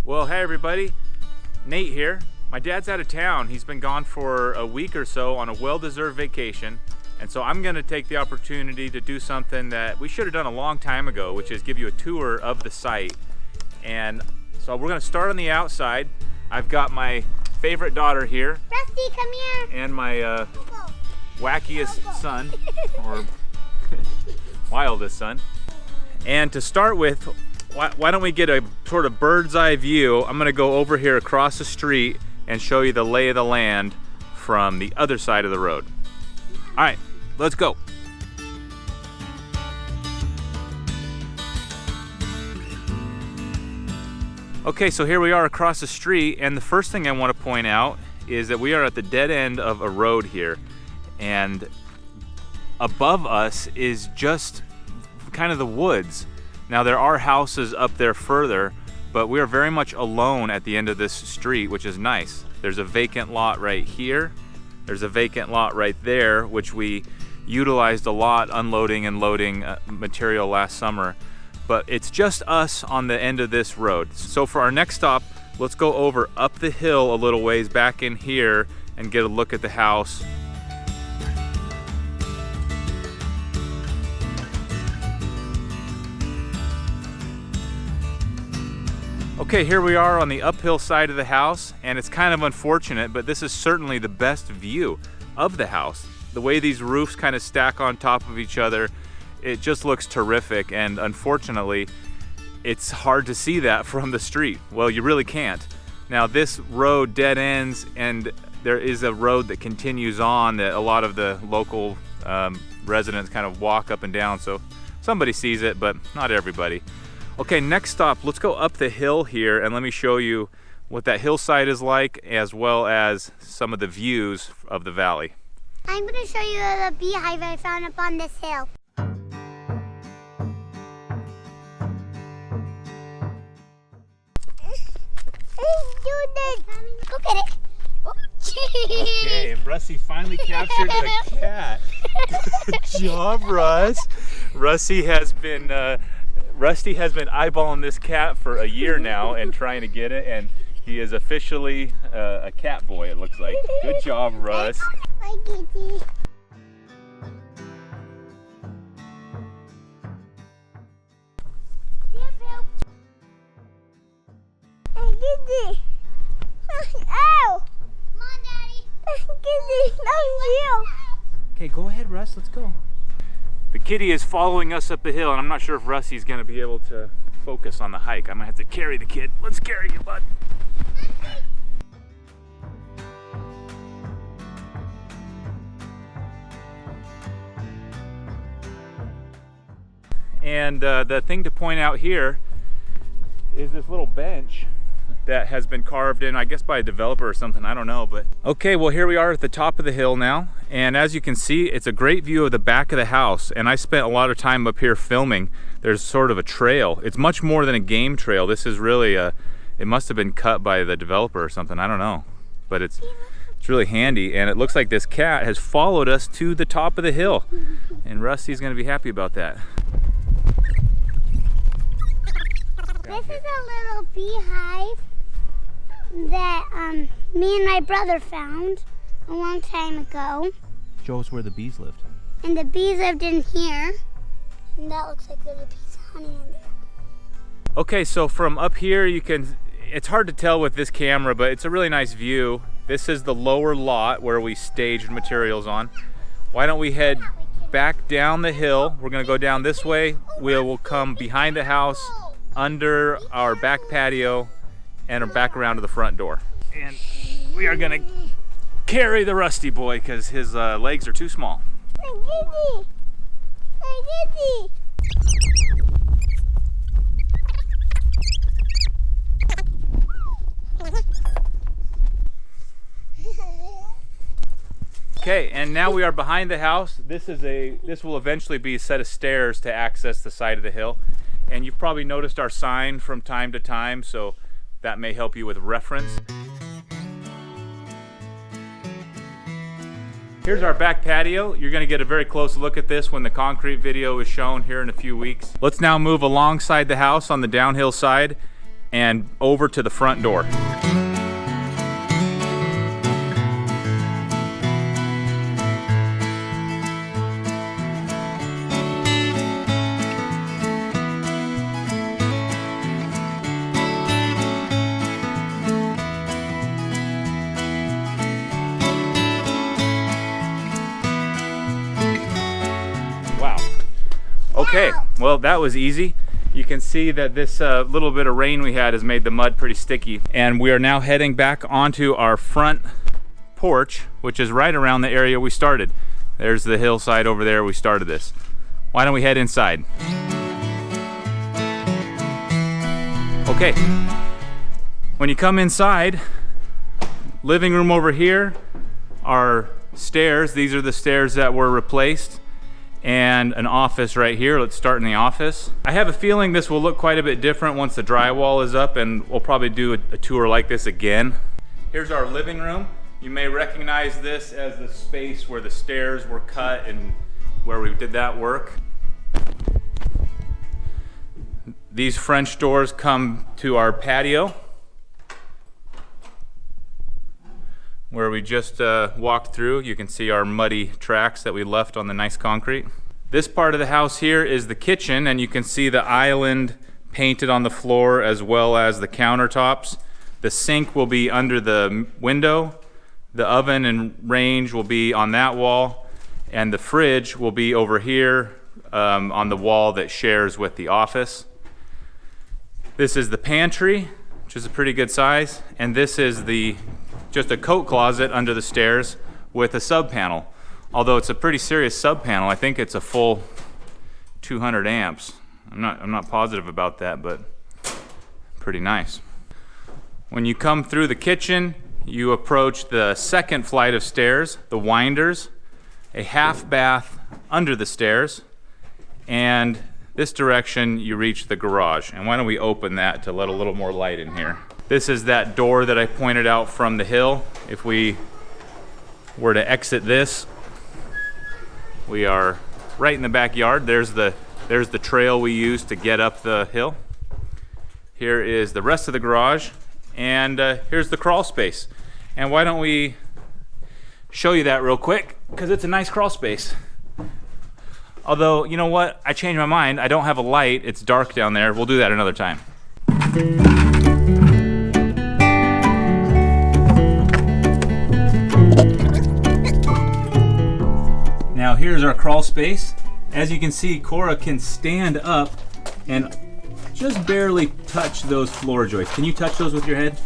Well, hey everybody, Nate here. My dad's out of town. He's been gone for a week or so on a well-deserved vacation. And so I'm gonna take the opportunity to do something that we should have done a long time ago, which is give you a tour of the site. And so we're gonna start on the outside. I've got my favorite daughter here. Rusty, come here. And my wackiest son, or wildest son. And to start with, why don't we get a sort of bird's eye view? I'm gonna go over here across the street and show you the lay of the land from the other side of the road. All right, let's go. Okay, so here we are across the street, and the first thing I want to point out is that we are at the dead end of a road here, and above us is just kind of the woods. Now there are houses up there further, but we are very much alone at the end of this street, which is nice. There's a vacant lot right here. There's a vacant lot right there, which we utilized a lot unloading and loading material last summer. But it's just us on the end of this road. So for our next stop, let's go over up the hill a little ways back in here and get a look at the house. Okay, here we are on the uphill side of the house, and it's kind of unfortunate, but this is certainly the best view of the house. The way these roofs kind of stack on top of each other, it just looks terrific, and unfortunately, it's hard to see that from the street. Well, you really can't. Now, this road dead ends, and there is a road that continues on that a lot of the local residents kind of walk up and down, so somebody sees it, but not everybody. Okay, next stop, let's go up the hill here and let me show you what that hillside is like, as well as some of the views of the valley. I'm going to show you the beehive I found up on this hill. Go get it. Okay, and Rusty finally captured the cat. Good job, Russ. Rusty has been eyeballing this cat for a year now and trying to get it, and he is officially a cat boy, it looks like. Good job, Russ. Hi, kitty. Kitty. Ow! Come on, Daddy. Kitty, that's you. Okay, go ahead, Russ. Let's go. The kitty is following us up the hill, and I'm not sure if Rusty's going to be able to focus on the hike. I'm going to have to carry the kid. Let's carry you, bud. And the thing to point out here is this little bench that has been carved in, I guess by a developer or something, I don't know. But okay, well, here we are at the top of the hill now, and as you can see, it's a great view of the back of the house, and I spent a lot of time up here filming. There's sort of a trail. It's much more than a game trail. This is really it must have been cut by the developer or something, I don't know, but it's really handy, and it looks like this cat has followed us to the top of the hill, and Rusty's gonna be happy about that. This is a little beehive that me and my brother found a long time ago. Show us where the bees lived. And the bees lived in here. And that looks like there's a piece of honey in there. Okay, so from up here it's hard to tell with this camera, but it's a really nice view. This is the lower lot where we staged materials on. Why don't we head back down the hill? We're gonna go down this way. We'll come behind the house, under our back patio, and back around to the front door. And we are gonna carry the Rusty boy because his legs are too small. Okay, and now we are behind the house. This will eventually be a set of stairs to access the side of the hill. And you've probably noticed our sign from time to time, so that may help you with reference. Here's our back patio. You're gonna get a very close look at this when the concrete video is shown here in a few weeks. Let's now move alongside the house on the downhill side and over to the front door. Okay, well that was easy. You can see that this little bit of rain we had has made the mud pretty sticky. And we are now heading back onto our front porch, which is right around the area we started. There's the hillside over there we started this. Why don't we head inside? Okay, when you come inside, living room over here, our stairs, these are the stairs that were replaced, and an office right here. Let's start in the office. I have a feeling this will look quite a bit different once the drywall is up, and we'll probably do a tour like this again. Here's our living room. You may recognize this as the space where the stairs were cut and where we did that work. These French doors come to our patio, where we just walked through. You can see our muddy tracks that we left on the nice concrete. This part of the house here is the kitchen, and you can see the island painted on the floor as well as the countertops. The sink will be under the window. The oven and range will be on that wall, and the fridge will be over here on the wall that shares with the office. This is the pantry, which is a pretty good size, and this is just a coat closet under the stairs with a sub panel. Although it's a pretty serious sub panel. I think it's a full 200 amps. I'm not positive about that, but pretty nice. When you come through the kitchen, you approach the second flight of stairs, the winders, a half bath under the stairs, and this direction you reach the garage. And why don't we open that to let a little more light in here. This is that door that I pointed out from the hill. If we were to exit this, we are right in the backyard. There's the trail we used to get up the hill. Here is the rest of the garage, and here's the crawl space. And why don't we show you that real quick, because it's a nice crawl space. Although, you know what? I changed my mind. I don't have a light. It's dark down there. We'll do that another time. Now here's our crawl space. As you can see, Cora can stand up and just barely touch those floor joists. Can you touch those with your head?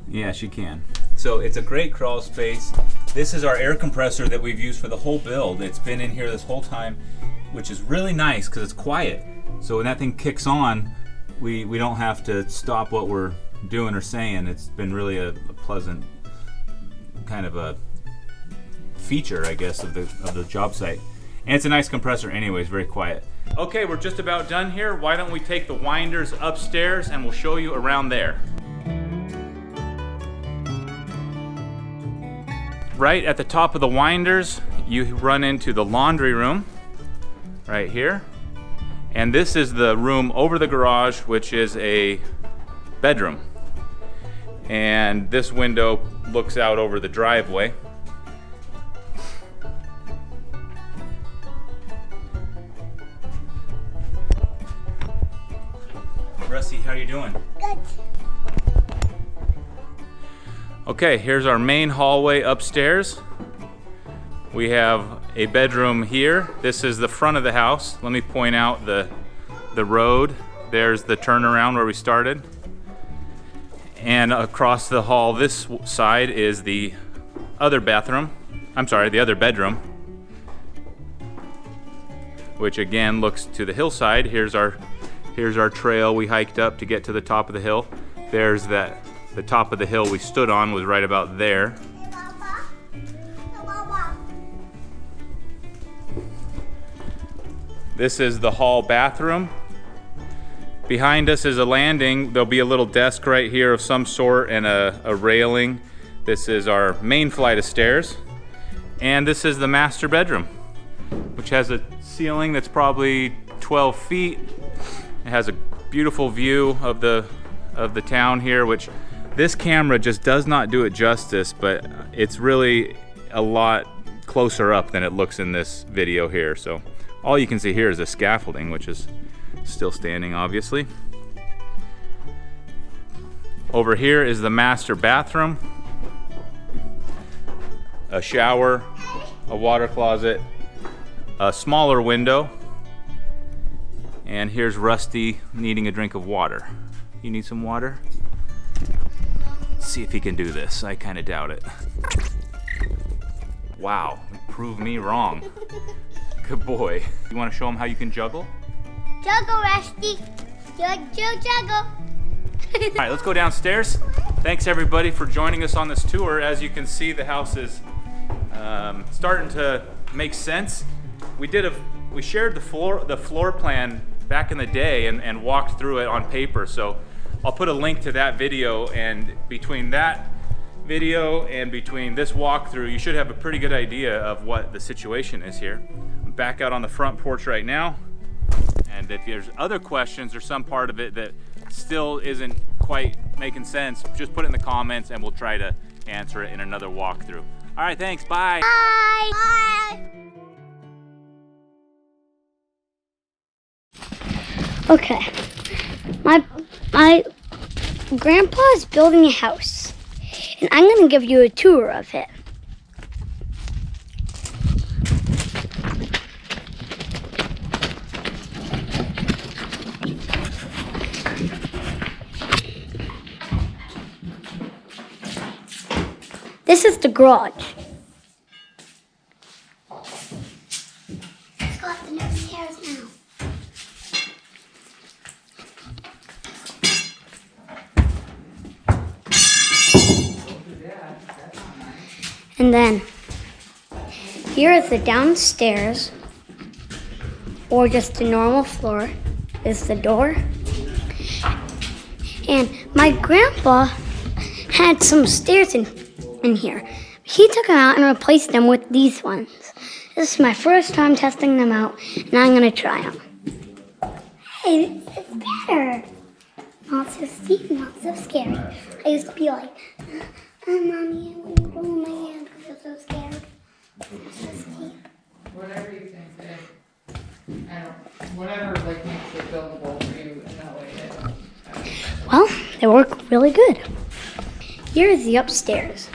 Yeah, she can. So it's a great crawl space. This is our air compressor that we've used for the whole build. It's been in here this whole time, which is really nice because it's quiet. So when that thing kicks on, we don't have to stop what we're doing or saying. It's been really a pleasant kind of a feature, I guess, of the job site. And it's a nice compressor anyways, very quiet. Okay, we're just about done here. Why don't we take the winders upstairs and we'll show you around there. Right at the top of the winders, you run into the laundry room right here. And this is the room over the garage, which is a bedroom. And this window looks out over the driveway. Rusty, how are you doing? Good. Okay, here's our main hallway upstairs. We have a bedroom here. This is the front of the house. Let me point out the road. There's the turnaround where we started. And across the hall this side is the other bathroom. I'm sorry, the other bedroom, which again looks to the hillside. Here's our trail we hiked up to get to the top of the hill. There's the top of the hill we stood on was right about there. This is the hall bathroom. Behind us is a landing. There'll be a little desk right here of some sort and a railing. This is our main flight of stairs. And this is the master bedroom, which has a ceiling that's probably 12 feet. It has a beautiful view of the town here, which this camera just does not do it justice, but it's really a lot closer up than it looks in this video here. So all you can see here is the scaffolding, which is still standing, obviously. Over here is the master bathroom, a shower, a water closet, a smaller window, and here's Rusty needing a drink of water. You need some water? Let's see if he can do this. I kind of doubt it. Wow, prove me wrong. Good boy. You want to show him how you can juggle? Juggle, Rusty. Juggle. All right, let's go downstairs. Thanks everybody for joining us on this tour. As you can see, the house is starting to make sense. We shared the floor plan back in the day and walked through it on paper. So I'll put a link to that video, and between that video and between this walkthrough, you should have a pretty good idea of what the situation is here. I'm back out on the front porch right now, and if there's other questions or some part of it that still isn't quite making sense, just put it in the comments and we'll try to answer it in another walkthrough. All right, thanks, bye. Bye. Bye. Okay, my grandpa is building a house, and I'm gonna give you a tour of it. This is the garage. Let's go up the next stairs now. And then here is the downstairs, or just the normal floor, is the door. And my grandpa had some stairs in here. He took them out and replaced them with these ones. This is my first time testing them out, and I'm gonna try them. Hey, it's better. Not so steep, not so scary. I used to be like, Mommy, I wouldn't go in my hand because I'm so scared. It's so steep. Whatever you think, babe. Whatever like makes it buildable for you in that way. Well, they work really good. Here is the upstairs.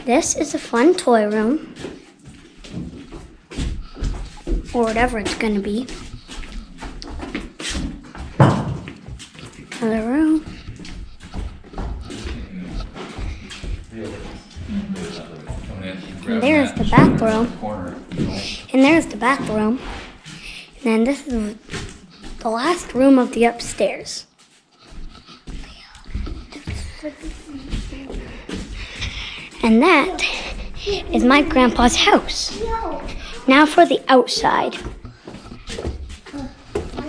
This is a fun toy room, or whatever it's gonna be. Another room. And there's the bathroom. And there's the bathroom. And then this is the last room of the upstairs. And that is my grandpa's house. Now for the outside. One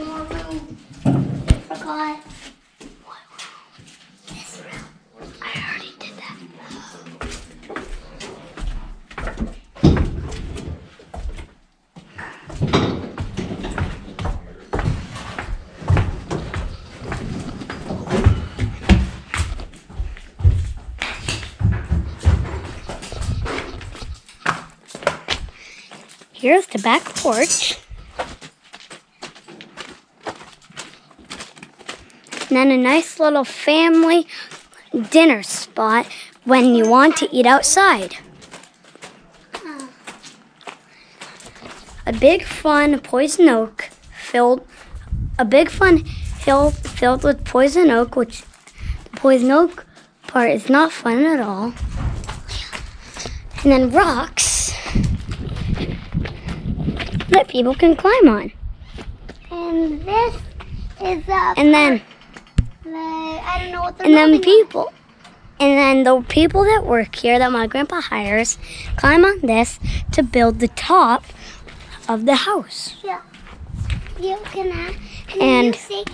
more room. I forgot. This room. I already did that. Here's the back porch. And then a nice little family dinner spot when you want to eat outside. A big fun poison oak filled hill filled with poison oak, which the poison oak part is not fun at all. And then rocks that people can climb on. And this is and then I don't know what they're and then the people that work here that my grandpa hires climb on this to build the top of the house. Yeah. You can and you see,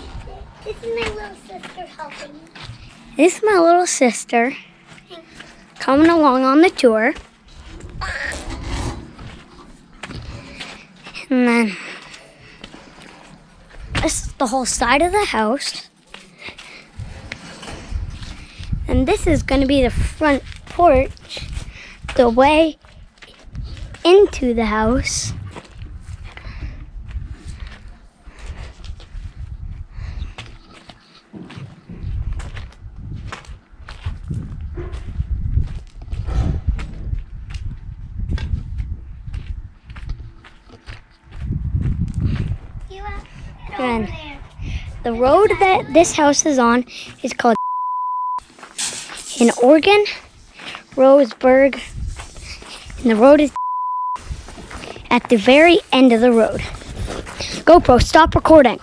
this is my little sister helping me. This is my little sister coming along on the tour. And then this is the whole side of the house. And this is going to be the front porch, the way into the house. And the road that this house is on is called in Oregon, Roseburg, and the road is at the very end of the road. GoPro, stop recording.